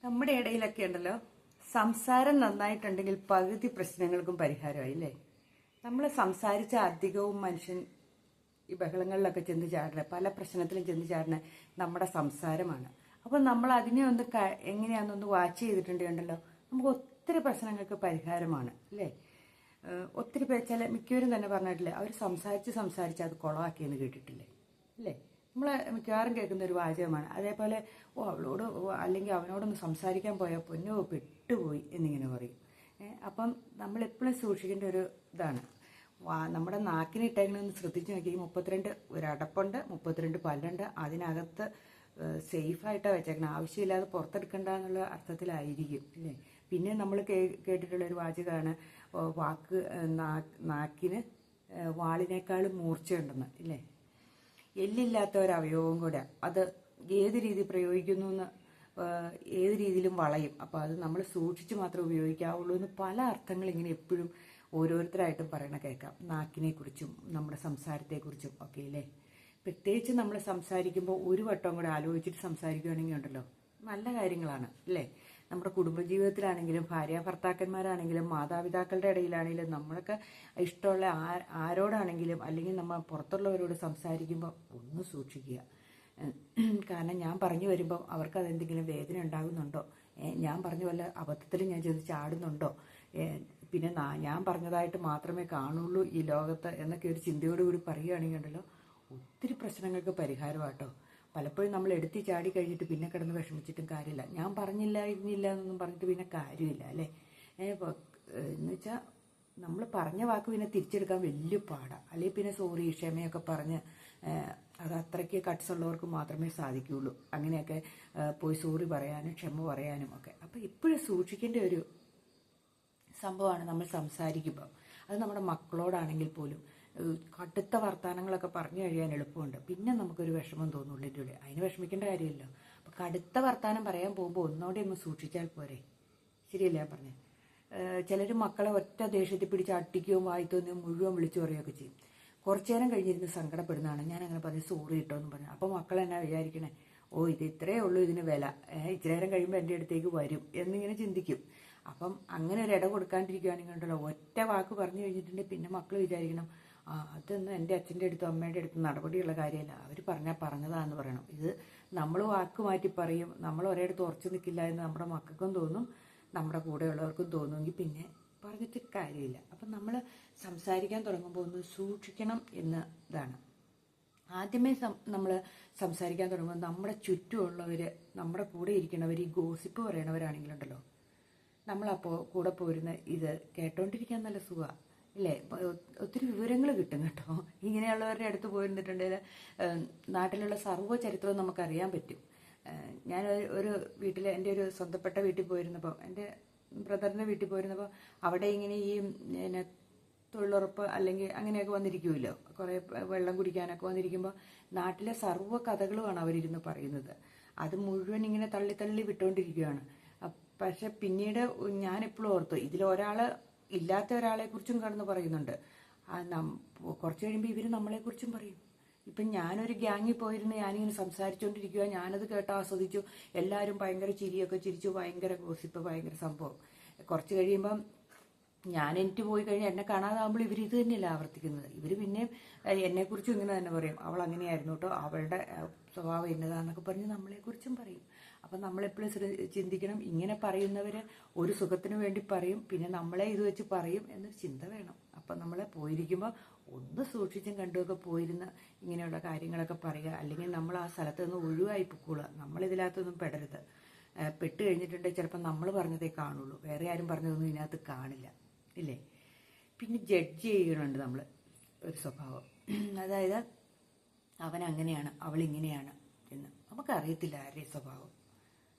നമ്മുടെ ഇടയിലൊക്കെ ഉണ്ടല്ലോ, സംസാരം നന്നായിട്ടുണ്ടെങ്കിൽ പകുതി പ്രശ്നങ്ങൾക്കും പരിഹാരമായി അല്ലേ. നമ്മൾ സംസാരിച്ച അധികവും മനുഷ്യൻ ഈ ബഹളങ്ങളിലൊക്കെ ചെന്ന് ചാടുന്ന, പല പ്രശ്നത്തിലും ചെന്ന് ചാടുന്ന നമ്മുടെ സംസാരമാണ്. അപ്പോൾ നമ്മൾ അതിനെ ഒന്ന് എങ്ങനെയാണെന്നൊന്ന് വാച്ച് ചെയ്തിട്ടുണ്ടല്ലോ, നമുക്ക് ഒത്തിരി പ്രശ്നങ്ങൾക്ക് പരിഹാരമാണ് അല്ലേ. ഒത്തിരി മിക്കവരും തന്നെ പറഞ്ഞിട്ടില്ലേ, അവർ സംസാരിച്ച് അത് കുളമാക്കിയെന്ന് കേട്ടിട്ടില്ലേ അല്ലേ. നമ്മൾ മിക്കവാറും കേൾക്കുന്ന ഒരു വാചകമാണ്. അതേപോലെ അവളോട് അല്ലെങ്കിൽ അവനോടൊന്ന് സംസാരിക്കാൻ പോയാൽ പൊന്നോ പെട്ടുപോയി എന്നിങ്ങനെ പറയും. അപ്പം നമ്മളെപ്പോഴും സൂക്ഷിക്കേണ്ട ഒരു ഇതാണ്, നമ്മുടെ നാക്കിനിട്ടേക്കണമെന്ന് ശ്രദ്ധിച്ച് നോക്കി. 32 ഒരു അടപ്പുണ്ട്, 32 പല്ലുണ്ട്, അതിനകത്ത് സേഫായിട്ടാണ് വെച്ചേക്കണം. ആവശ്യമില്ലാതെ പുറത്തെടുക്കണ്ട എന്നുള്ള അർത്ഥത്തിലായിരിക്കും അല്ലേ. പിന്നെ നമ്മൾ കേട്ടിട്ടുള്ളൊരു വാചകമാണ്, നാക്കിന് വാളിനേക്കാളും മൂർച്ചയുണ്ടെന്ന് ഇല്ലേ. എല്ലില്ലാത്ത ഒരവയവവും കൂടെ അത് ഏത് രീതി പ്രയോഗിക്കുന്നു എന്ന് ഏത് രീതിയിലും വളയും. അപ്പോൾ അത് നമ്മൾ സൂക്ഷിച്ച് മാത്രമേ ഉപയോഗിക്കാവുള്ളൂ എന്ന് പല അർത്ഥങ്ങൾ ഇങ്ങനെ എപ്പോഴും ഓരോരുത്തരായിട്ടും പറയണ കേൾക്കാം. നാക്കിനെക്കുറിച്ചും നമ്മുടെ സംസാരത്തെക്കുറിച്ചും ഒക്കെ ഇല്ലേ. പ്രത്യേകിച്ച് നമ്മൾ സംസാരിക്കുമ്പോൾ ഒരു വട്ടം കൂടെ ആലോചിച്ചിട്ട് സംസാരിക്കുകയാണെങ്കിൽ ഉണ്ടല്ലോ, നല്ല കാര്യങ്ങളാണ് അല്ലേ. നമ്മുടെ കുടുംബജീവിതത്തിലാണെങ്കിലും ഭാര്യ ഭർത്താക്കന്മാരാണെങ്കിലും മാതാപിതാക്കളുടെ ഇടയിലാണെങ്കിലും നമ്മളൊക്കെ ഇഷ്ടമുള്ള ആരോടാണെങ്കിലും അല്ലെങ്കിൽ നമ്മൾ പുറത്തുള്ളവരോട് സംസാരിക്കുമ്പോൾ ഒന്ന് സൂക്ഷിക്കുക. കാരണം ഞാൻ പറഞ്ഞു വരുമ്പോൾ അവർക്ക് അതെന്തെങ്കിലും വേദന ഉണ്ടാകുന്നുണ്ടോ, ഞാൻ പറഞ്ഞ വല്ല അബദ്ധത്തിൽ ഞാൻ ചെന്ന് ചാടുന്നുണ്ടോ, പിന്നെ ഞാൻ പറഞ്ഞതായിട്ട് മാത്രമേ കാണുള്ളൂ ഈ ലോകത്ത് എന്നൊക്കെ ഒരു ചിന്തയോടുകൂടി പറയുകയാണെങ്കിൽ ഉണ്ടല്ലോ, ഒത്തിരി പ്രശ്നങ്ങൾക്ക് പരിഹാരമാട്ടോ. പലപ്പോഴും നമ്മൾ എടുത്തി ചാടി കഴിഞ്ഞിട്ട് പിന്നെ കിടന്ന് വിഷമിച്ചിട്ടും കാര്യമില്ല. ഞാൻ പറഞ്ഞില്ല ഇരുന്നില്ല എന്നൊന്നും പറഞ്ഞിട്ട് പിന്നെ കാര്യമില്ല അല്ലേ. എന്ന് വെച്ചാൽ നമ്മൾ പറഞ്ഞ വാക്ക് പിന്നെ തിരിച്ചെടുക്കാൻ വലിയ പാടാണ്. അല്ലെങ്കിൽ പിന്നെ സോറി ക്ഷമയൊക്കെ പറഞ്ഞ് അത് അത്രയ്ക്ക് കട്ട്സ് ഉള്ളവർക്ക് മാത്രമേ സാധിക്കുകയുള്ളൂ. അങ്ങനെയൊക്കെ പോയി സോറി പറയാനും ക്ഷമ പറയാനും ഒക്കെ. അപ്പം എപ്പോഴും സൂക്ഷിക്കേണ്ട ഒരു സംഭവമാണ് നമ്മൾ സംസാരിക്കുമ്പോൾ. അത് നമ്മുടെ മക്കളോടാണെങ്കിൽ പോലും കടുത്ത വർത്തമാനങ്ങളൊക്കെ പറഞ്ഞു കഴിയാൻ എളുപ്പമുണ്ട്. പിന്നെ നമുക്കൊരു വിഷമം തോന്നുള്ളൂ എൻ്റെ ഉള്ളിൽ. അതിന് വിഷമിക്കേണ്ട കാര്യമില്ലല്ലോ. അപ്പം കടുത്ത വർത്തമാനം പറയാൻ പോകുമ്പോൾ ഒന്നോടെ ഒന്ന് സൂക്ഷിച്ചാൽ പോരെ. ശരിയല്ലേ ഞാൻ പറഞ്ഞത്. ചിലർ മക്കളെ ഒറ്റ ദേഷ്യത്തിൽ പിടിച്ച് അട്ടിക്കുകയും വായിത്തോന്നും മുഴുവൻ വിളിച്ചു പറയുകയൊക്കെ ചെയ്യും. കുറച്ചു നേരം കഴിഞ്ഞിരുന്ന് സങ്കടപ്പെടുന്നതാണ്. ഞാൻ അങ്ങനെ പറഞ്ഞു സോറി ഇട്ടോ എന്ന് പറഞ്ഞു. അപ്പോൾ മക്കൾ എന്നാ വിചാരിക്കണേ, ഇത് ഇത്രയേ ഉള്ളൂ ഇതിന് വില, ഇച്ചിരി നേരം കഴിയുമ്പോൾ എൻ്റെ അടുത്തേക്ക് വരും എന്നിങ്ങനെ ചിന്തിക്കും. അപ്പം അങ്ങനെ ഒരു ഇട കൊടുക്കാണ്ടിരിക്കുകയാണെങ്കിൽ ഉണ്ടല്ലോ, ഒറ്റ വാക്ക് പറഞ്ഞു കഴിഞ്ഞിട്ടുണ്ടെങ്കിൽ പിന്നെ മക്കൾ വിചാരിക്കണം, അതൊന്നും എൻ്റെ അച്ഛൻ്റെ അടുത്തും അമ്മയുടെ അടുത്തും നടപടിയുള്ള കാര്യമല്ല, അവർ പറഞ്ഞതാന്ന് പറയണം. ഇത് നമ്മൾ വാക്ക് മാറ്റി പറയും, നമ്മൾ ഒരിടത്ത് ഉറച്ചു നിൽക്കില്ല എന്ന് നമ്മുടെ മക്കൾക്കും തോന്നും, നമ്മുടെ കൂടെയുള്ളവർക്കും തോന്നുമെങ്കിൽ പിന്നെ പറഞ്ഞിട്ട് കാര്യമില്ല. അപ്പം നമ്മൾ സംസാരിക്കാൻ തുടങ്ങുമ്പോൾ ഒന്ന് സൂക്ഷിക്കണം എന്ന് ഇതാണ്. ആദ്യമേ നമ്മൾ സംസാരിക്കാൻ തുടങ്ങുമ്പോൾ നമ്മുടെ ചുറ്റുമുള്ളവർ, നമ്മുടെ കൂടെ ഇരിക്കണവർ, ഈ ഗോസിപ്പ് പറയണവരാണെങ്കിലുണ്ടല്ലോ, നമ്മളപ്പോൾ കൂടെ പോരുന്ന ഇത് കേട്ടോണ്ടിരിക്കാൻ നല്ല സുഖമാണ് ഇല്ലേ. ഒത്തിരി വിവരങ്ങൾ കിട്ടും കേട്ടോ. ഇങ്ങനെയുള്ളവരുടെ അടുത്ത് പോയിരുന്നിട്ടുണ്ടെങ്കിൽ നാട്ടിലുള്ള സർവ്വ ചരിത്രവും നമുക്കറിയാൻ പറ്റും. ഞാൻ ഒരു വീട്ടിൽ, എൻ്റെ ഒരു സ്വന്തപ്പെട്ട വീട്ടിൽ പോയിരുന്നപ്പോൾ, എൻ്റെ ബ്രദറിൻ്റെ വീട്ടിൽ പോയിരുന്നപ്പോൾ അവിടെ ഇങ്ങനെ ഈ തൊഴിലുറപ്പ് അല്ലെങ്കിൽ അങ്ങനെയൊക്കെ വന്നിരിക്കുമല്ലോ, കുറേ വെള്ളം കുടിക്കാനൊക്കെ വന്നിരിക്കുമ്പോൾ നാട്ടിലെ സർവ്വ കഥകളുമാണ് അവരിരുന്ന് പറയുന്നത്. അത് മുഴുവൻ ഇങ്ങനെ തള്ളി വിട്ടുകൊണ്ടിരിക്കുകയാണ്. പക്ഷെ പിന്നീട് ഞാൻ എപ്പോഴും ഓർത്തു, ഇതിലൊരാൾ ഇല്ലാത്ത ഒരാളെക്കുറിച്ചും കടന്ന് പറയുന്നുണ്ട്. കുറച്ച് കഴിയുമ്പോൾ ഇവർ നമ്മളെക്കുറിച്ചും പറയും. ഇപ്പം ഞാനൊരു ഗ്യാങ്ങിൽ പോയിരുന്ന് ഞാനിങ്ങനെ സംസാരിച്ചുകൊണ്ടിരിക്കുക, ഞാനത് കേട്ട് ആസ്വദിച്ചു, എല്ലാവരും ഭയങ്കര ചിരിയൊക്കെ ചിരിച്ചു, ഭയങ്കര ഗോസിപ്പ്, ഭയങ്കര സംഭവം. കുറച്ച് കഴിയുമ്പം ഞാൻ എനിക്ക് പോയി കഴിഞ്ഞാൽ എന്നെ കാണാതാകുമ്പോൾ ഇവർ ഇത് തന്നെയല്ല ആവർത്തിക്കുന്നത്. ഇവർ പിന്നെയും എന്നെക്കുറിച്ചും ഇങ്ങനെ തന്നെ പറയും, അവൾ അങ്ങനെയായിരുന്നു കേട്ടോ, അവളുടെ സ്വഭാവം എന്നതാന്നൊക്കെ പറഞ്ഞ് നമ്മളെക്കുറിച്ചും പറയും. അപ്പം നമ്മളെപ്പോഴും ചിന്തിക്കണം, ഇങ്ങനെ പറയുന്നവർ ഒരു സുഖത്തിന് വേണ്ടി പറയും, പിന്നെ നമ്മളെ ഇത് വെച്ച് പറയും എന്നൊരു ചിന്ത വേണം. അപ്പം നമ്മൾ പോയിരിക്കുമ്പോൾ ഒന്ന് സൂക്ഷിച്ചും കണ്ടുമൊക്കെ പോയിരുന്ന് ഇങ്ങനെയുള്ള കാര്യങ്ങളൊക്കെ പറയുക. അല്ലെങ്കിൽ നമ്മൾ ആ സ്ഥലത്ത് നിന്ന് ഒഴിവായി പൊക്കോളുക. നമ്മളിതിനകത്തൊന്നും പെടരുത്. പെട്ട് കഴിഞ്ഞിട്ടുണ്ടെങ്കിൽ ചിലപ്പോൾ നമ്മൾ പറഞ്ഞതേ കാണുള്ളൂ, വേറെ ആരും പറഞ്ഞതൊന്നും ഇതിനകത്ത് കാണില്ല ഇല്ലേ. പിന്നെ ജഡ്ജ് ചെയ്യണുണ്ട് നമ്മൾ ഒരു സ്വഭാവം. അതായത് അവൻ അങ്ങനെയാണ്, അവൾ ഇങ്ങനെയാണ് എന്ന് നമുക്കറിയത്തില്ല ആരുടെയും സ്വഭാവം.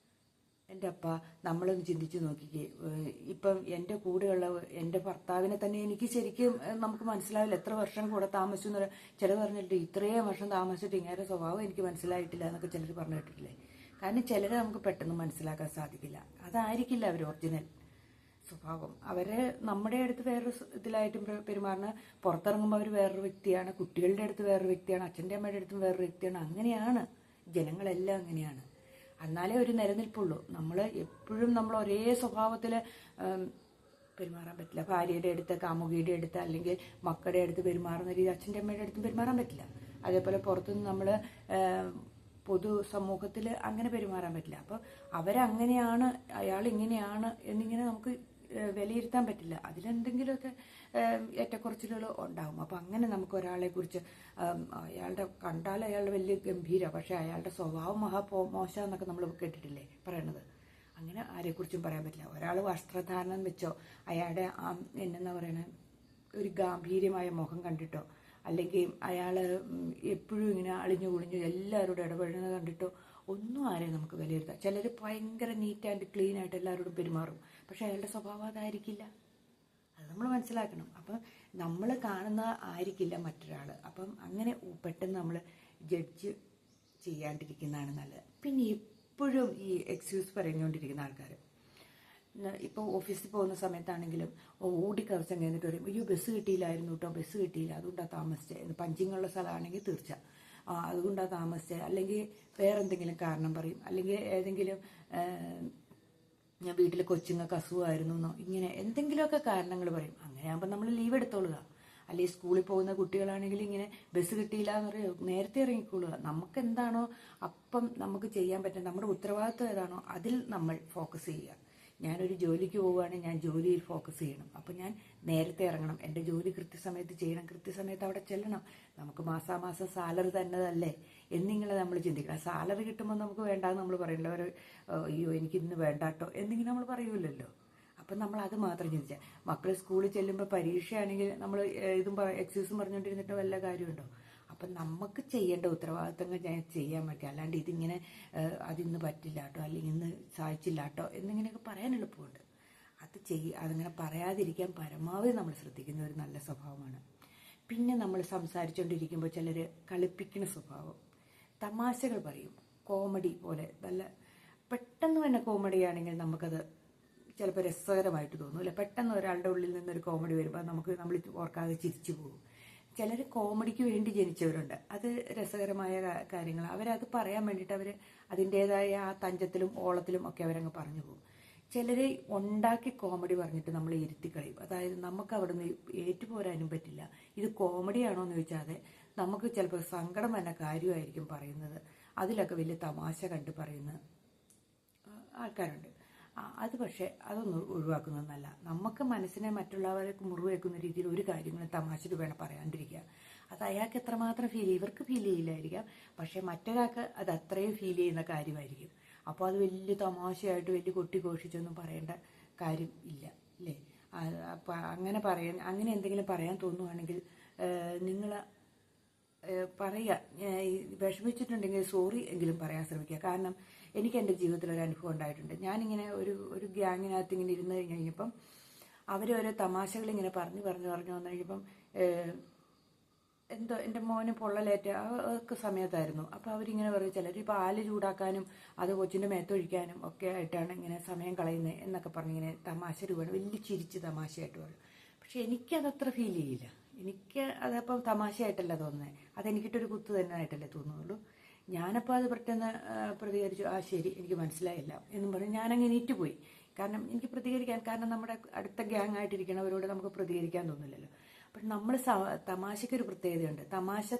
എൻ്റെ അപ്പ, നമ്മളൊന്ന് ചിന്തിച്ച് നോക്കിക്കേ. ഇപ്പം എൻ്റെ കൂടെയുള്ള എൻ്റെ ഭർത്താവിനെ തന്നെ എനിക്ക് ശരിക്കും നമുക്ക് മനസ്സിലാവില്ല. എത്ര വർഷം കൂടെ താമസിച്ചു എന്ന് ചിലർ പറഞ്ഞിട്ട്, ഇത്രയും വർഷം താമസിച്ചിട്ട് ഇങ്ങനെ സ്വഭാവം എനിക്ക് മനസ്സിലായിട്ടില്ല എന്നൊക്കെ ചിലർ പറഞ്ഞു കേട്ടിട്ടില്ലേ. കാരണം ചിലരെ നമുക്ക് പെട്ടെന്ന് മനസ്സിലാക്കാൻ സാധിക്കില്ല. അതായിരിക്കില്ല അവർ ഒറിജിനൽ സ്വഭാവം. അവര് നമ്മുടെ അടുത്ത് വേറൊരു ഇതിലായിട്ടും പെരുമാറുന്ന, പുറത്തിറങ്ങുമ്പോൾ അവർ വേറൊരു വ്യക്തിയാണ്, കുട്ടികളുടെ അടുത്ത് വേറൊരു വ്യക്തിയാണ്, അച്ഛൻ്റെ അമ്മയുടെ അടുത്തും വേറൊരു വ്യക്തിയാണ്. അങ്ങനെയാണ് ജനങ്ങളെല്ലാം, അങ്ങനെയാണ്. എന്നാലേ ഒരു നിലനിൽപ്പുള്ളൂ. നമ്മൾ എപ്പോഴും നമ്മൾ ഒരേ സ്വഭാവത്തിൽ പെരുമാറാൻ പറ്റില്ല. ഭാര്യയുടെ അടുത്ത്, കാമുകിയുടെ അടുത്ത്, അല്ലെങ്കിൽ മക്കളുടെ അടുത്ത് പെരുമാറുന്ന രീതി അച്ഛൻ്റെ അമ്മയുടെ അടുത്തും പെരുമാറാൻ പറ്റില്ല. അതേപോലെ പുറത്തുനിന്ന് നമ്മൾ പൊതു സമൂഹത്തിൽ അങ്ങനെ പെരുമാറാൻ പറ്റില്ല. അപ്പോൾ അവരങ്ങനെയാണ്, അയാൾ ഇങ്ങനെയാണ് എന്നിങ്ങനെ നമുക്ക് വിലയിരുത്താൻ പറ്റില്ല. അതിലെന്തെങ്കിലുമൊക്കെ ഏറ്റക്കുറച്ചിലുകൾ ഉണ്ടാകും. അപ്പം അങ്ങനെ നമുക്ക് ഒരാളെ കുറിച്ച് അയാളുടെ കണ്ടാൽ അയാളുടെ വലിയ ഗംഭീര, പക്ഷെ അയാളുടെ സ്വഭാവം മോശം എന്നൊക്കെ നമ്മൾ കേട്ടിട്ടില്ലേ പറയണത്. അങ്ങനെ ആരെക്കുറിച്ചും പറയാൻ പറ്റില്ല. ഒരാൾ വസ്ത്രധാരണം വെച്ചോ, അയാളുടെ എന്നാ പറയണ ഒരു ഗാംഭീര്യമായ മുഖം കണ്ടിട്ടോ, അല്ലെങ്കിൽ അയാൾ എപ്പോഴും ഇങ്ങനെ അളിഞ്ഞു കുളിഞ്ഞു എല്ലാവരോടും ഇടപെടുന്നത് കണ്ടിട്ടോ ഒന്നും ആരെയും നമുക്ക് വിലയിരുത്താം. ചിലർ ഭയങ്കര നീറ്റ് ആൻഡ് ക്ലീൻ ആയിട്ട് എല്ലാവരോടും പെരുമാറും, പക്ഷെ അയാളുടെ സ്വഭാവം അതായിരിക്കില്ല. അത് നമ്മൾ മനസ്സിലാക്കണം. അപ്പം നമ്മൾ കാണുന്ന ആയിരിക്കില്ല മറ്റൊരാൾ. അപ്പം അങ്ങനെ പെട്ടെന്ന് നമ്മൾ ജഡ്ജ് ചെയ്യാണ്ടിരിക്കുന്നതാണ് നല്ലത്. പിന്നെ എപ്പോഴും ഈ എക്സ്ക്യൂസ് പറഞ്ഞുകൊണ്ടിരിക്കുന്ന ആൾക്കാർ, ഇപ്പോൾ ഓഫീസിൽ പോകുന്ന സമയത്താണെങ്കിലും ഓടിക്കറച്ചം കഴിഞ്ഞിട്ട് പറയും, അയ്യോ ബസ് കിട്ടിയില്ലായിരുന്നു കേട്ടോ, ബസ് കിട്ടിയില്ല, അതുകൊണ്ടാണ് താമസിച്ചത്. പഞ്ചിങ്ങുള്ള സ്ഥലമാണെങ്കിൽ തീർച്ച അതുകൊണ്ടാണ് താമസിച്ചത്, അല്ലെങ്കിൽ വേറെ എന്തെങ്കിലും കാരണം പറയും, അല്ലെങ്കിൽ ഏതെങ്കിലും ഞാൻ വീട്ടിൽ കൊച്ചുങ്ങൾക്ക് അസുഖമായിരുന്നു എന്നോ ഇങ്ങനെ എന്തെങ്കിലുമൊക്കെ കാരണങ്ങൾ പറയും. അങ്ങനെ ആകുമ്പോൾ നമ്മൾ ലീവ് എടുത്തോളുക. അല്ലെങ്കിൽ സ്കൂളിൽ പോകുന്ന കുട്ടികളാണെങ്കിൽ ഇങ്ങനെ ബസ് കിട്ടിയില്ല എന്ന് പറയും, നേരത്തെ ഇറങ്ങിക്കൊള്ളുക. നമുക്ക് എന്താണോ അപ്പം നമുക്ക് ചെയ്യാൻ പറ്റുന്ന നമ്മുടെ ഉത്തരവാദിത്വം ഏതാണോ അതിൽ നമ്മൾ ഫോക്കസ് ചെയ്യുക. ഞാനൊരു ജോലിക്ക് പോവുകയാണെങ്കിൽ ഞാൻ ജോലിയിൽ ഫോക്കസ് ചെയ്യണം. അപ്പം ഞാൻ നേരത്തെ ഇറങ്ങണം, എൻ്റെ ജോലി കൃത്യസമയത്ത് ചെയ്യണം, കൃത്യസമയത്ത് അവിടെ ചെല്ലണം. നമുക്ക് മാസാമാസം സാലറി തന്നതല്ലേ എന്നിങ്ങനെ നമ്മൾ ചിന്തിക്കണം. സാലറി കിട്ടുമ്പോൾ നമുക്ക് വേണ്ടാന്ന് നമ്മൾ പറയില്ല, ഒരു അയ്യോ എനിക്കിന്ന് വേണ്ടാട്ടോ എന്നിങ്ങനെ നമ്മൾ പറയൂലല്ലോ. അപ്പം നമ്മൾ അത് മാത്രം ചിന്തിച്ചാൽ, മക്കൾ സ്കൂളിൽ ചെല്ലുമ്പോൾ പരീക്ഷയാണെങ്കിൽ നമ്മൾ ഇതും എക്സ്ക്യൂസും പറഞ്ഞുകൊണ്ടിരുന്നിട്ട് വല്ല കാര്യമുണ്ടോ? അപ്പം നമുക്ക് ചെയ്യേണ്ട ഉത്തരവാദിത്തങ്ങൾ ഞാൻ ചെയ്യാൻ പറ്റുക. അല്ലാണ്ട് ഇതിങ്ങനെ അതിന്ന് പറ്റില്ല കേട്ടോ, അല്ലെങ്കിൽ ഇന്ന് സാധിച്ചില്ല കേട്ടോ എന്നിങ്ങനെയൊക്കെ പറയാൻ എളുപ്പമുണ്ട്. അതങ്ങനെ പറയാതിരിക്കാൻ പരമാവധി നമ്മൾ ശ്രദ്ധിക്കുന്ന ഒരു നല്ല സ്വഭാവമാണ്. പിന്നെ നമ്മൾ സംസാരിച്ചുകൊണ്ടിരിക്കുമ്പോൾ ചിലർ കളിപ്പിക്കുന്ന സ്വഭാവം, തമാശകൾ പറയും, കോമഡി പോലെ നല്ല പെട്ടെന്ന് തന്നെ കോമഡി ആണെങ്കിൽ നമുക്കത് ചിലപ്പോൾ രസകരമായിട്ട് തോന്നും അല്ലെ. പെട്ടെന്ന് ഒരാളുടെ ഉള്ളിൽ നിന്നൊരു കോമഡി വരുമ്പോൾ നമ്മൾ ഓർക്കാതെ ചിരിച്ചു പോകും. ചിലർ കോമഡിക്ക് വേണ്ടി ജനിച്ചവരുണ്ട്. അത് രസകരമായ കാര്യങ്ങൾ അവരത് പറയാൻ വേണ്ടിയിട്ട് അവർ അതിൻ്റേതായ ആ തഞ്ചത്തിലും ഓളത്തിലും ഒക്കെ അവരങ്ങ് പറഞ്ഞു പോകും. ചിലർ ഉണ്ടാക്കി കോമഡി പറഞ്ഞിട്ട് നമ്മൾ ഇരുത്തിക്കളയും. അതായത് നമുക്ക് അവിടെ നിന്ന് ഏറ്റുപോരാനും പറ്റില്ല. ഇത് കോമഡിയാണോ എന്ന് ചോദിച്ചാൽ നമുക്ക് ചിലപ്പോൾ സങ്കടം തന്നെ കാര്യമായിരിക്കും പറയുന്നത്. അതിലൊക്കെ വലിയ തമാശ കണ്ട് പറയുന്ന ആൾക്കാരുണ്ട്. അത് പക്ഷേ അതൊന്നും ഒഴിവാക്കുന്നതെന്നല്ല. നമുക്ക് മനസ്സിനെ മറ്റുള്ളവർക്ക് മുറിവേക്കുന്ന രീതിയിൽ ഒരു കാര്യങ്ങളും തമാശക്ക് വേണം പറയാണ്ടിരിക്കുക. അത് അയാൾക്ക് എത്രമാത്രം ഫീൽ ചെയ്യും, ഇവർക്ക് ഫീൽ ചെയ്യില്ലായിരിക്കാം, പക്ഷേ മറ്റൊരാൾക്ക് അത് അത്രയും ഫീൽ ചെയ്യുന്ന കാര്യമായിരിക്കും. അപ്പോൾ അത് വലിയ തമാശയായിട്ട് വലിയ കൊട്ടിഘോഷിച്ചൊന്നും പറയേണ്ട കാര്യം ഇല്ല അല്ലേ. അപ്പം അങ്ങനെ എന്തെങ്കിലും പറയാൻ തോന്നുവാണെങ്കിൽ നിങ്ങൾ പറയുക, വിഷമിച്ചിട്ടുണ്ടെങ്കിൽ സോറി എങ്കിലും പറയാൻ ശ്രമിക്കുക. കാരണം എനിക്ക് എൻ്റെ ജീവിതത്തിൽ ഒരു അനുഭവം ഉണ്ടായിട്ടുണ്ട്. ഞാനിങ്ങനെ ഒരു ഗ്യാങ്ങിനകത്ത് ഇങ്ങനെ ഇരുന്ന് കഴിഞ്ഞപ്പം അവരോരോ തമാശകളിങ്ങനെ പറഞ്ഞു വന്നു കഴിഞ്ഞപ്പം എന്തോ എൻ്റെ മോന് പൊള്ളലേറ്റ ഒക്കെ സമയത്തായിരുന്നു. അപ്പോൾ അവരിങ്ങനെ പറയും, ചിലർ പാല് ചൂടാക്കാനും അത് കൊച്ചിൻ്റെ മേത്തൊഴിക്കാനും ഒക്കെ ആയിട്ടാണ് ഇങ്ങനെ സമയം കളയുന്നത് എന്നൊക്കെ പറഞ്ഞിങ്ങനെ തമാശ രൂപമാണ് വലിയ ചിരിച്ച് തമാശയായിട്ട് പറയും. പക്ഷെ എനിക്കതത്ര ഫീൽ ചെയ്യില്ല. എനിക്ക് അതപ്പം തമാശയായിട്ടല്ല തോന്നുന്നത്, അതെനിക്കിട്ടൊരു കുത്ത് തന്നെ ആയിട്ടല്ലേ തോന്നുള്ളൂ. ഞാനപ്പോൾ അത് പെട്ടെന്ന് പ്രതികരിച്ചു, ശരി എനിക്ക് മനസ്സിലായില്ല എന്നും പറഞ്ഞ് ഞാനങ്ങ് എണീറ്റുപോയി. കാരണം എനിക്ക് പ്രതികരിക്കാൻ, കാരണം നമ്മുടെ അടുത്ത ഗ്യാങ് ആയിട്ടിരിക്കണവരോട് നമുക്ക് പ്രതികരിക്കാൻ തോന്നില്ലല്ലോ. അപ്പം നമ്മൾ തമാശയ്ക്കൊരു പ്രത്യേകതയുണ്ട്.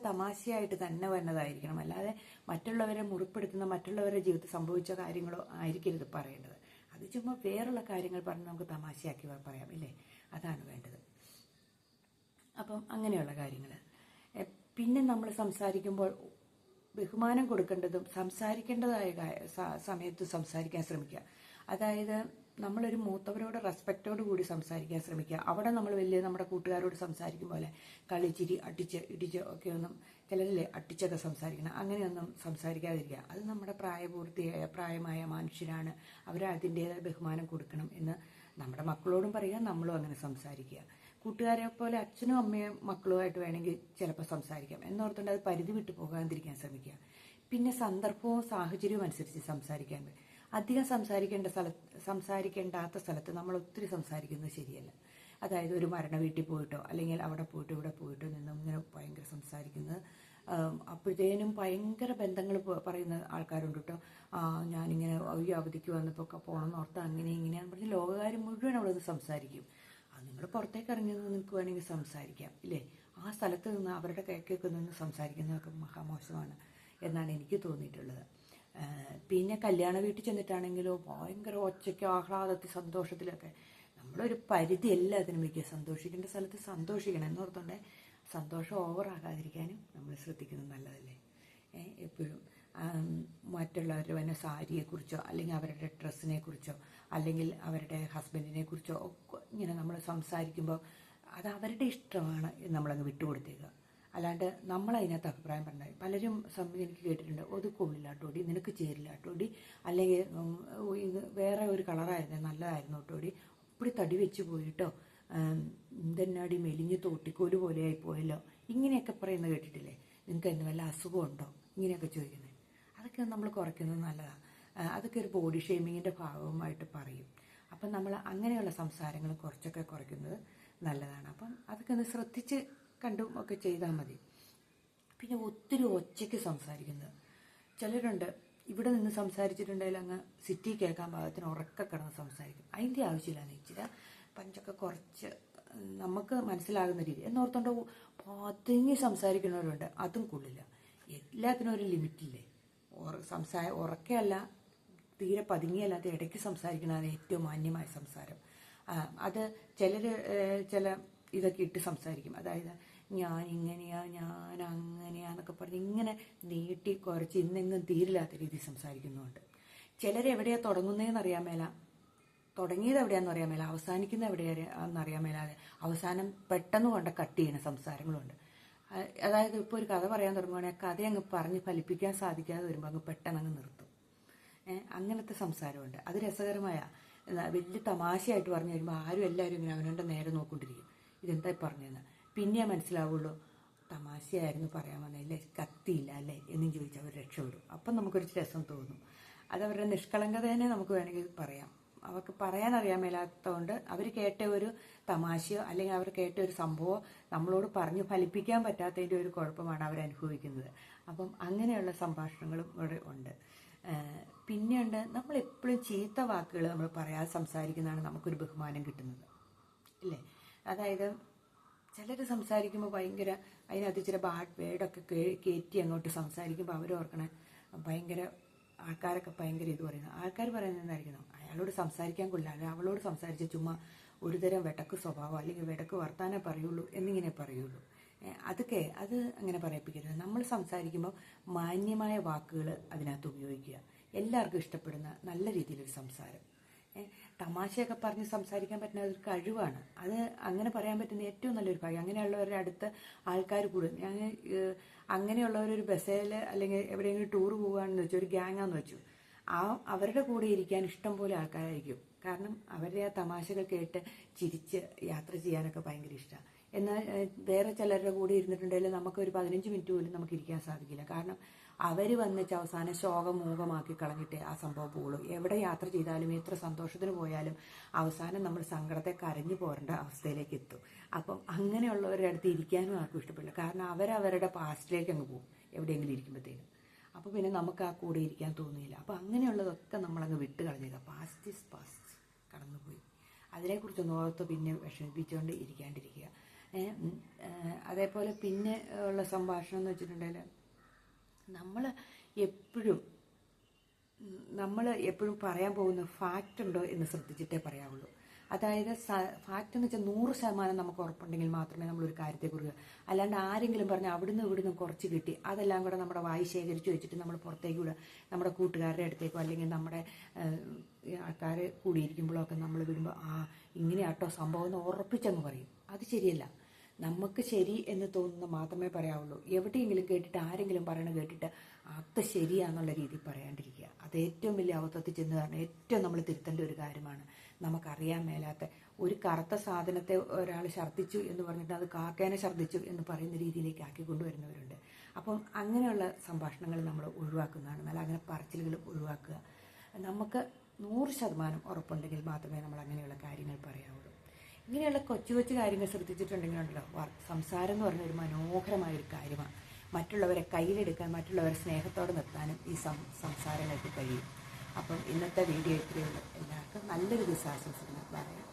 തമാശയായിട്ട് തന്നെ വന്നതായിരിക്കണം, അല്ലാതെ മറ്റുള്ളവരെ മുറിപ്പെടുത്തുന്ന മറ്റുള്ളവരുടെ ജീവിതത്തിൽ സംഭവിച്ച കാര്യങ്ങളോ ആയിരിക്കരുത് പറയേണ്ടത്. അത് ചുമ്മാ വേറുള്ള കാര്യങ്ങൾ പറഞ്ഞ് നമുക്ക് തമാശയാക്കി പറയാം ഇല്ലേ, അതാണ് വേണ്ടത്. അപ്പം അങ്ങനെയുള്ള കാര്യങ്ങൾ. പിന്നെ നമ്മൾ സംസാരിക്കുമ്പോൾ ബഹുമാനം കൊടുക്കേണ്ടതും സംസാരിക്കേണ്ടതായ സമയത്ത് സംസാരിക്കാൻ ശ്രമിക്കുക. അതായത് നമ്മളൊരു മൂത്തവരോട് റെസ്പെക്റ്റോട് കൂടി സംസാരിക്കാൻ ശ്രമിക്കുക. അവിടെ നമ്മൾ വലിയ നമ്മുടെ കൂട്ടുകാരോട് സംസാരിക്കും പോലെ കളിച്ചിരി ഇടിച്ച് ഒക്കെ ഒന്നും ചിലരില്ലേ അട്ടിച്ചൊക്കെ സംസാരിക്കണം, അങ്ങനെയൊന്നും സംസാരിക്കാതിരിക്കുക. അത് നമ്മുടെ പ്രായമായ മനുഷ്യരാണ്, അവർ അതിൻ്റേതായ ബഹുമാനം കൊടുക്കണം എന്ന് നമ്മുടെ മക്കളോടും പറയുക, നമ്മളും അങ്ങനെ സംസാരിക്കുക. കൂട്ടുകാരെ പോലെ അച്ഛനും അമ്മയും മക്കളുമായിട്ട് വേണമെങ്കിൽ ചിലപ്പോൾ സംസാരിക്കാം എന്നോർത്തുകൊണ്ട് അത് പരിധി വിട്ടു പോകാതിരിക്കാൻ ശ്രമിക്കുക. പിന്നെ സന്ദർഭവും സാഹചര്യവും അനുസരിച്ച് സംസാരിക്കാൻ. അധികം സംസാരിക്കേണ്ടാത്ത സ്ഥലത്ത് നമ്മൾ ഒത്തിരി സംസാരിക്കുന്നത് ശരിയല്ല. അതായത് ഒരു മരണ വീട്ടിൽ പോയിട്ടോ അല്ലെങ്കിൽ അവിടെ പോയിട്ടോ ഇവിടെ പോയിട്ടോ നിന്നും ഇങ്ങനെ ഭയങ്കര സംസാരിക്കുന്നത് അപ്പോഴത്തേനും ഭയങ്കര ബന്ധങ്ങൾ പറയുന്ന ആൾക്കാരുണ്ട് കേട്ടോ. ഞാനിങ്ങനെ ഈ അവധിക്ക് വന്നപ്പോൾ പോകണമെന്ന് ഓർത്ത് അങ്ങനെ ഇങ്ങനെയാന്ന് പറഞ്ഞ് ലോകകാര്യം മുഴുവൻ അവിടെ നിന്ന് സംസാരിക്കും. അത് നിങ്ങൾ പുറത്തേക്ക് ഇറങ്ങി നിന്ന് നിങ്ങൾക്ക് വേണമെങ്കിൽ സംസാരിക്കാം ഇല്ലേ. ആ സ്ഥലത്ത് നിന്ന് അവരുടെ കേക്കൊക്കെ നിന്ന് സംസാരിക്കുന്നതൊക്കെ മഹാമോശമാണ് എന്നാണ് എനിക്ക് തോന്നിയിട്ടുള്ളത്. പിന്നെ കല്യാണ വീട്ടിൽ ചെന്നിട്ടാണെങ്കിലോ ഭയങ്കര ഒച്ചയ്ക്ക് ആഹ്ലാദത്തിൽ സന്തോഷത്തിലൊക്കെ. നമ്മളൊരു പരിധി എല്ലാത്തിനും വയ്ക്കുക. സന്തോഷിക്കേണ്ട സ്ഥലത്ത് സന്തോഷിക്കണം എന്നോർത്തുകൊണ്ട് സന്തോഷം ഓവറാകാതിരിക്കാനും നമ്മൾ ശ്രദ്ധിക്കുന്നത് നല്ലതല്ലേ. എപ്പോഴും മറ്റുള്ളവരുടെ തന്നെ സാരിയെക്കുറിച്ചോ അല്ലെങ്കിൽ അവരുടെ ഡ്രസ്സിനെ കുറിച്ചോ അല്ലെങ്കിൽ അവരുടെ ഹസ്ബൻഡിനെ കുറിച്ചോ ഒക്കെ ഇങ്ങനെ നമ്മൾ സംസാരിക്കുമ്പോൾ അത് അവരുടെ ഇഷ്ടമാണ് നമ്മളങ്ങ് വിട്ടുകൊടുത്തേക്കുക. അല്ലാണ്ട് നമ്മളതിനകത്ത് അഭിപ്രായം പറഞ്ഞാൽ പലരും എനിക്ക് കേട്ടിട്ടുണ്ട്, അത് കൊള്ളില്ലാട്ടോടി, നിനക്ക് ചേരില്ലാട്ടോടി, അല്ലെങ്കിൽ ഇത് വേറെ ഒരു കളറായിരുന്നു നല്ലതായിരുന്നു കേട്ടോടി, അപ്പടി തടി വെച്ച് പോയിട്ടോ, എന്തെന്നാടി മെലിഞ്ഞ് തോട്ടിക്കോല് പോലെ ആയിപ്പോയല്ലോ, ഇങ്ങനെയൊക്കെ പറയുന്നത് കേട്ടിട്ടില്ലേ. നിങ്ങൾക്ക് എന്ത് വല്ല അസുഖമുണ്ടോ ഇങ്ങനെയൊക്കെ ചോദിക്കുന്നത്. അതൊക്കെ നമ്മൾ കുറയ്ക്കുന്നത് നല്ലതാണ്. അതൊക്കെ ഒരു ബോഡി ഷേമിങ്ങിൻ്റെ ഭാഗമായിട്ട് പറയും. അപ്പം നമ്മൾ അങ്ങനെയുള്ള സംസാരങ്ങൾ കുറച്ചൊക്കെ കുറയ്ക്കുന്നത് നല്ലതാണ്. അപ്പം അതൊക്കെ ഒന്ന് ശ്രദ്ധിച്ച് കണ്ടും ഒക്കെ ചെയ്താൽ മതി. പിന്നെ ഒത്തിരി ഒച്ചയ്ക്ക് സംസാരിക്കുന്നത് ചിലരുണ്ട്. ഇവിടെ നിന്ന് സംസാരിച്ചിട്ടുണ്ടെങ്കിൽ അങ്ങ് സിറ്റി കേൾക്കാൻ പാകത്തിന് ഉറക്കെ കിടന്ന് സംസാരിക്കും. അതിൻ്റെ ആവശ്യമില്ലാന്ന് ഇച്ചിരി പഞ്ചൊക്കെ കുറച്ച് നമുക്ക് മനസ്സിലാകുന്ന രീതി എന്നോർത്തോണ്ട് പതുങ്ങി സംസാരിക്കുന്നവരുണ്ട്. അതും കൊള്ളില്ല. എല്ലാത്തിനും ഒരു ലിമിറ്റില്ലേ. ഉറക്കെയല്ല, തീരെ പതുങ്ങിയല്ലാത്ത ഇടയ്ക്ക് സംസാരിക്കുന്നതാണ് ഏറ്റവും മാന്യമായ സംസാരം. അത് ചില ഇതൊക്കെ ഇട്ട് സംസാരിക്കും. അതായത് ഞാൻ ഇങ്ങനെയാ, ഞാൻ അങ്ങനെയാന്നൊക്കെ പറഞ്ഞ് ഇങ്ങനെ നീട്ടി കുറച്ച് ഇന്നെങ്ങും തീരില്ലാത്ത രീതിയിൽ സംസാരിക്കുന്നുണ്ട്. ചിലരെവിടെയാണ് തുടങ്ങുന്നതെന്ന് അറിയാൻ മേല, തുടങ്ങിയത് എവിടെയാണെന്ന് അറിയാൻ മേല, അവസാനിക്കുന്ന എവിടെയാണെന്ന് അറിയാൻ മേലാതെ അവസാനം പെട്ടെന്ന് കൊണ്ട് കട്ട് ചെയ്യുന്ന സംസാരങ്ങളുണ്ട്. അതായത് ഇപ്പോൾ ഒരു കഥ പറയാൻ തുടങ്ങുകയാണെങ്കിൽ കഥ അങ്ങ് പറഞ്ഞ് ഫലിപ്പിക്കാൻ സാധിക്കാതെ വരുമ്പോൾ അങ്ങ് പെട്ടെന്ന് അങ്ങ് നിർത്തും. അങ്ങനത്തെ സംസാരമുണ്ട്. അത് രസകരമായ വലിയ തമാശയായിട്ട് പറഞ്ഞു വരുമ്പോൾ എല്ലാവരും ഇങ്ങനെ അവനവൻ്റെ നേരെ നോക്കൊണ്ടിരിക്കും, ഇതെന്താ പറഞ്ഞതെന്ന്. പിന്നെ മനസ്സിലാവുള്ളൂ തമാശയായിരുന്നു പറയാൻ വന്നല്ലേ, കത്തിയില്ല അല്ലേ എന്നും ചോദിച്ചാൽ അവർ രക്ഷപ്പെടും. അപ്പം നമുക്കൊരു രസം തോന്നും. അതവരുടെ നിഷ്കളങ്കതേനെ നമുക്ക് വേണമെങ്കിൽ പറയാം. അവർക്ക് പറയാൻ അറിയാൻ മേലാത്തതുകൊണ്ട് അവർ കേട്ട ഒരു തമാശയോ അല്ലെങ്കിൽ അവർ കേട്ട ഒരു സംഭവമോ നമ്മളോട് പറഞ്ഞു ഫലിപ്പിക്കാൻ പറ്റാത്തതിൻ്റെ ഒരു കുഴപ്പമാണ് അവരനുഭവിക്കുന്നത്. അപ്പം അങ്ങനെയുള്ള സംഭാഷണങ്ങളും ഇവിടെ ഉണ്ട്. പിന്നെയുണ്ട്, നമ്മളെപ്പോഴും ചീത്ത വാക്കുകൾ നമ്മൾ പറയാതെ സംസാരിക്കുന്നതാണ് നമുക്കൊരു ബഹുമാനം കിട്ടുന്നത് ഇല്ലേ. അതായത് ചിലർ സംസാരിക്കുമ്പോൾ ഭയങ്കര അതിനകത്ത് ചില ബാഡ് വേർഡൊക്കെ കയറ്റി അങ്ങോട്ട് സംസാരിക്കുമ്പോൾ അവരോർക്കണേ ഭയങ്കര ആൾക്കാരൊക്കെ ഭയങ്കര ഇത് പറയുന്നത്. ആൾക്കാർ പറയുന്നത് എന്തായിരിക്കണം, അയാളോട് സംസാരിക്കാൻ കൊള്ളില്ല, അല്ലെങ്കിൽ അവളോട് സംസാരിച്ച ചുമ്മാ ഒരുതരം വെടക്ക് സ്വഭാവം അല്ലെങ്കിൽ വെടക്ക് വർത്താനേ പറയുള്ളൂ എന്നിങ്ങനെ പറയുള്ളൂ. അത് അങ്ങനെ പറയിപ്പിക്കരുത്. നമ്മൾ സംസാരിക്കുമ്പോൾ മാന്യമായ വാക്കുകൾ അതിനകത്ത് ഉപയോഗിക്കുക. എല്ലാവർക്കും ഇഷ്ടപ്പെടുന്ന നല്ല രീതിയിലൊരു സംസാരം. തമാശയൊക്കെ പറഞ്ഞ് സംസാരിക്കാൻ പറ്റുന്ന ഒരു കഴിവാണ്. അത് അങ്ങനെ പറയാൻ പറ്റുന്ന ഏറ്റവും നല്ലൊരു കഴിവ്. അങ്ങനെയുള്ളവരുടെ അടുത്ത് ആൾക്കാർ കൂടും. ഞാൻ അങ്ങനെയുള്ളവരൊരു ബസ്സിൽ അല്ലെങ്കിൽ എവിടെയെങ്കിലും ടൂർ പോവുകയാണെന്ന് വെച്ചു, ഒരു ഗ്യാങ്ങാന്ന് വെച്ചു, അവരുടെ കൂടെ ഇരിക്കാൻ ഇഷ്ടം പോലെ ആൾക്കാരായിരിക്കും. കാരണം അവരുടെ ആ തമാശകൾ കേട്ട് ചിരിച്ച് യാത്ര ചെയ്യാനൊക്കെ ഭയങ്കര ഇഷ്ടമാണ്. എന്നാൽ വേറെ ചിലരുടെ കൂടെ ഇരുന്നിട്ടുണ്ടെങ്കിൽ നമുക്കൊരു 15 മിനിറ്റ് പോലും നമുക്ക് ഇരിക്കാൻ സാധിക്കില്ല. കാരണം അവർ വന്നിച്ച് അവസാനം ശോകമൂകമാക്കി കളഞ്ഞിട്ട് ആ സംഭവം പോകുള്ളൂ. എവിടെ യാത്ര ചെയ്താലും എത്ര സന്തോഷത്തിന് പോയാലും അവസാനം നമ്മൾ സങ്കടത്തെ കരഞ്ഞു പോരേണ്ട അവസ്ഥയിലേക്ക് എത്തും. അപ്പം അങ്ങനെയുള്ളവരുടെ അടുത്ത് ഇരിക്കാനും ആർക്കും ഇഷ്ടപ്പെടില്ല. കാരണം അവരവരുടെ പാസ്റ്റിലേക്ക് അങ്ങ് പോകും എവിടെയെങ്കിലും ഇരിക്കുമ്പോഴത്തേനും. അപ്പോൾ പിന്നെ നമുക്ക് ആ കൂടെ ഇരിക്കാൻ തോന്നിയില്ല. അപ്പോൾ അങ്ങനെയുള്ളതൊക്കെ നമ്മളങ്ങ് വിട്ട് കളഞ്ഞേക്കുക. പാസ്റ്റ് ഈസ് പാസ്റ്റ്, കടന്നുപോയി. അതിനെക്കുറിച്ചൊന്നും ഓർത്ത് പിന്നെ വിഷമിപ്പിച്ചുകൊണ്ട് ഇരിക്കാണ്ടിരിക്കുക. അതേപോലെ പിന്നെ ഉള്ള സംഭാഷണം എന്ന് വെച്ചിട്ടുണ്ടെങ്കിൽ നമ്മൾ എപ്പോഴും പറയാൻ പോകുന്ന ഫാക്റ്റ് ഉണ്ടോ എന്ന് ശ്രദ്ധിച്ചിട്ടേ പറയാവുള്ളൂ. അതായത് ഫാക്റ്റ് എന്ന് വെച്ചാൽ 100% നമുക്ക് ഉറപ്പുണ്ടെങ്കിൽ മാത്രമേ നമ്മളൊരു കാര്യത്തെക്കുറിച്ച്, അല്ലാണ്ട് ആരെങ്കിലും പറഞ്ഞാൽ അവിടുന്ന് ഇവിടുന്ന് കുറച്ച് കിട്ടി അതെല്ലാം കൂടെ നമ്മുടെ വായി ശേഖരിച്ച് വെച്ചിട്ട് നമ്മൾ പുറത്തേക്ക് വിടുക, നമ്മുടെ കൂട്ടുകാരുടെ അടുത്തേക്കോ അല്ലെങ്കിൽ നമ്മുടെ ആൾക്കാർ കൂടിയിരിക്കുമ്പോഴൊക്കെ നമ്മൾ വിടുമ്പോൾ ഇങ്ങനെയാട്ടോ സംഭവം എന്ന് ഉറപ്പിച്ചങ്ങ് പറയും. അത് ശരിയല്ല. നമുക്ക് ശരി എന്ന് തോന്നുന്ന മാത്രമേ പറയാവുള്ളൂ. എവിടെയെങ്കിലും കേട്ടിട്ട് ആരെങ്കിലും പറയണ കേട്ടിട്ട് അത് ശരിയാന്നുള്ള രീതിയിൽ പറയാണ്ടിരിക്കുക. അത് ഏറ്റവും വലിയ അബദ്ധത്തിൽ ചെന്ന് കാരണം ഏറ്റവും നമ്മൾ തിരുത്തേണ്ട ഒരു കാര്യമാണ്. നമുക്കറിയാൻ മേലാത്ത ഒരു കറുത്ത സാധനത്തെ ഒരാൾ ഛർദ്ദിച്ചു എന്ന് പറഞ്ഞിട്ട് അത് കാക്കേനെ ഛർദ്ദിച്ചു എന്ന് പറയുന്ന രീതിയിലേക്ക് ആക്കി കൊണ്ടുവരുന്നവരുണ്ട്. അപ്പം അങ്ങനെയുള്ള സംഭാഷണങ്ങൾ നമ്മൾ ഒഴിവാക്കുന്നതാണ് നല്ല. അങ്ങനെ പറച്ചിലുകൾ ഒഴിവാക്കുക. നമുക്ക് 100% ഉറപ്പുണ്ടെങ്കിൽ മാത്രമേ നമ്മൾ അങ്ങനെയുള്ള കാര്യങ്ങൾ പറയാവുള്ളൂ. ഇങ്ങനെയുള്ള കൊച്ചു കൊച്ചു കാര്യങ്ങൾ ശ്രദ്ധിച്ചിട്ടുണ്ടെങ്കിലുണ്ടല്ലോ സംസാരം എന്ന് പറഞ്ഞ ഒരു മനോഹരമായൊരു കാര്യമാണ്. മറ്റുള്ളവരെ കയ്യിലെടുക്കാൻ, മറ്റുള്ളവരെ സ്നേഹത്തോടെ നിർത്താനും ഈ സംസാരങ്ങൾക്ക് കഴിയും. അപ്പം ഇന്നത്തെ വീഡിയോ ഇത്രയേ ഉള്ളൂ. എല്ലാവർക്കും നല്ലൊരു ദിവസം ആശംസിക്കുന്നു. പറയാം.